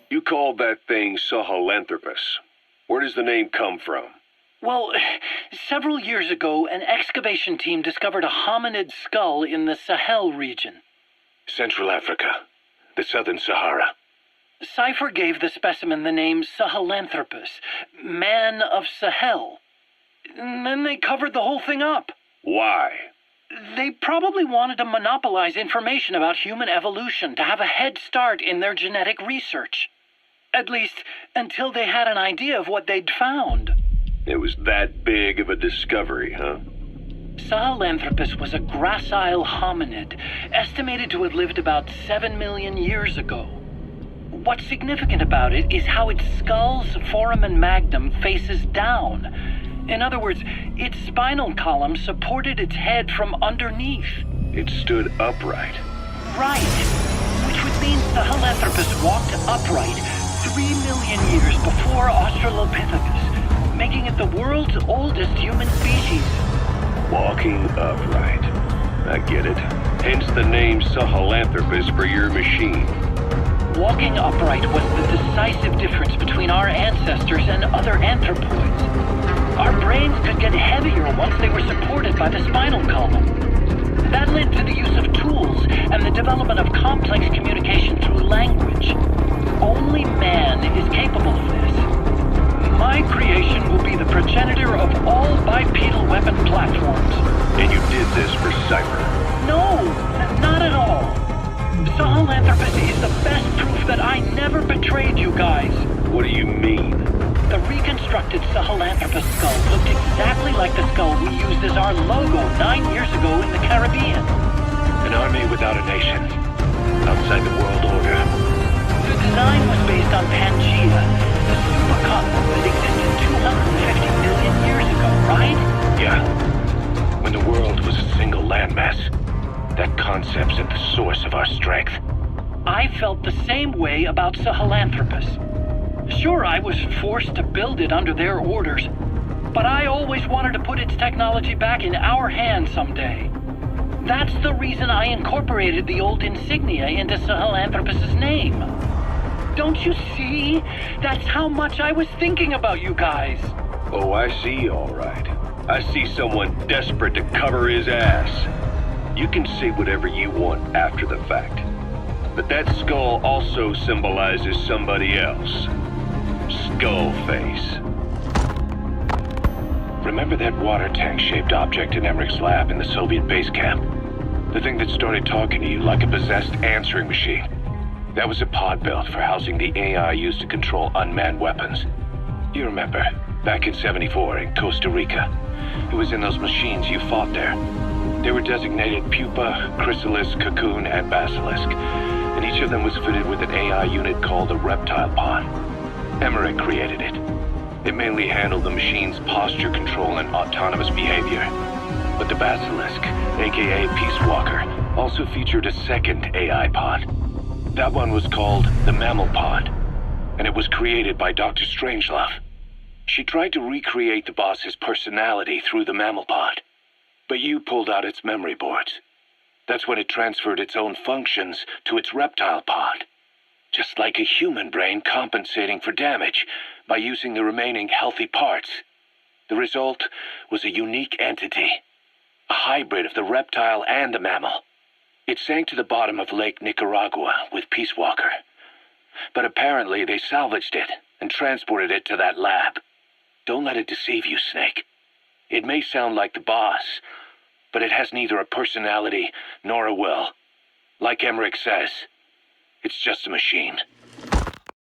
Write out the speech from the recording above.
You called that thing Sahelanthropus. Where does the name come from? Well, several years ago, an excavation team discovered a hominid skull in the Sahel region. Central Africa, the Southern Sahara. Cypher gave the specimen the name Sahelanthropus, man of Sahel. And then they covered the whole thing up. Why? They probably wanted to monopolize information about human evolution to have a head start in their genetic research. At least, until they had an idea of what they'd found. It was that big of a discovery, huh? Sahelanthropus was a gracile hominid, estimated to have lived about 7 million years ago. What's significant about it is how its skull's foramen magnum faces down. In other words, its spinal column supported its head from underneath. It stood upright. Right. Which would mean Sahelanthropus walked upright 3 million years before Australopithecus, making it the world's oldest human species. Walking upright. I get it. Hence the name Sahelanthropus for your machine. Walking upright was the decisive difference between our ancestors and other anthropoids. Our brains could get heavier once they were supported by the spinal column. That led to the use of tools and the development of complex communication through language. Only man is capable of this. My creation will be the progenitor of all bipedal weapon platforms. And you did this for Cypher? No, not at all. Sahelanthropus is the best proof that I never betrayed you guys. What do you mean? The reconstructed Sahelanthropus skull looked exactly like the skull we used as our logo 9 years ago in the Caribbean. An army without a nation. Outside the world order. The design was based on Pangea, the supercontinent that existed 250 million years ago, right? Yeah. When the world was a single landmass. That concept's at the source of our strength. I felt the same way about Sahelanthropus. Sure, I was forced to build it under their orders, but I always wanted to put its technology back in our hands someday. That's the reason I incorporated the old insignia into Sahelanthropus's name. Don't you see? That's how much I was thinking about you guys. Oh, I see, all right. I see someone desperate to cover his ass. You can say whatever you want after the fact. But that skull also symbolizes somebody else. Skullface. Remember that water tank-shaped object in Emmerich's lab in the Soviet base camp? The thing that started talking to you like a possessed answering machine. That was a pod built for housing the AI used to control unmanned weapons. You remember, back in '74 in Costa Rica. It was in those machines you fought there. They were designated Pupa, Chrysalis, Cocoon, and Basilisk, and each of them was fitted with an AI unit called a reptile pod. Emmerich created it. It mainly handled the machine's posture control and autonomous behavior. But the Basilisk, aka Peace Walker, also featured a second AI pod. That one was called the Mammal Pod, and it was created by Dr. Strangelove. She tried to recreate the boss's personality through the Mammal Pod. But you pulled out its memory boards. That's when it transferred its own functions to its reptile pod. Just like a human brain compensating for damage by using the remaining healthy parts. The result was a unique entity. A hybrid of the reptile and the mammal. It sank to the bottom of Lake Nicaragua with Peace Walker. But apparently they salvaged it and transported it to that lab. Don't let it deceive you, Snake. It may sound like the boss, but it has neither a personality nor a will. Like Emmerich says, it's just a machine.